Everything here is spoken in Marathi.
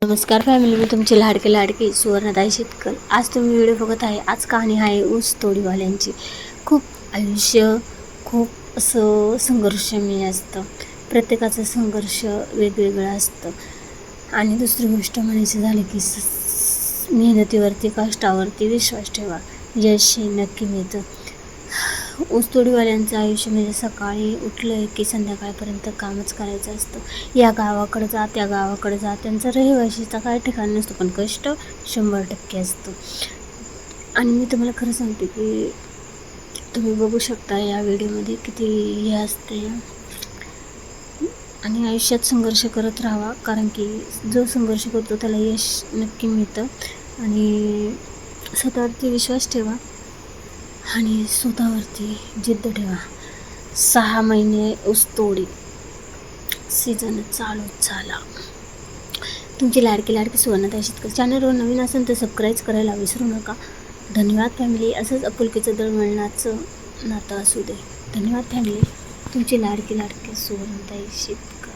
नमस्कार फॅमिली, मी तुमची लाडकी सुवर्णताई शेतकर. आज तुम्ही व्हिडिओ बघत आहे. आज कहाणी आहे ऊस तोडीवाल्यांची. खूप आयुष्य खूप असं संघर्षमय असतं. प्रत्येकाचं संघर्ष वेगवेगळं असतं. आणि दुसरी गोष्ट म्हणायची झाली की मेहनतीवरती, कष्टावरती विश्वास ठेवा, यश हे नक्की मिळतं. ऊसतोडीवाल्यांचं आयुष्य म्हणजे सकाळी उठलं की संध्याकाळपर्यंत कामच करायचं असतं. या गावाकडे जा, त्या गावाकडे जा, त्यांचा रहिवाशीचा काय ठिकाण नसतो, पण कष्ट 100% असतो. आणि मी तुम्हाला खरं सांगते की तुम्ही बघू शकता या व्हिडिओमध्ये किती हे असते. आणि आयुष्यात संघर्ष करत राहावा, कारण की जो संघर्ष करतो त्याला यश नक्की मिळतं. आणि स्वतःवरती विश्वास ठेवा आणि स्वतःवरती जिद्द ठेवा. 6 महिने ऊसतोडी सीझन चालू झाला. तुमची लाडकी सुवर्णताई शेतकर. चॅनलवर नवीन असेल तर सबस्क्राईब करायला विसरू नका. धन्यवाद फॅमिली. असंच आपुलकीचं दळमळण्याचं नातं असू दे. धन्यवाद फॅमिली. तुमची लाडकी सुवर्णताई शेतकर.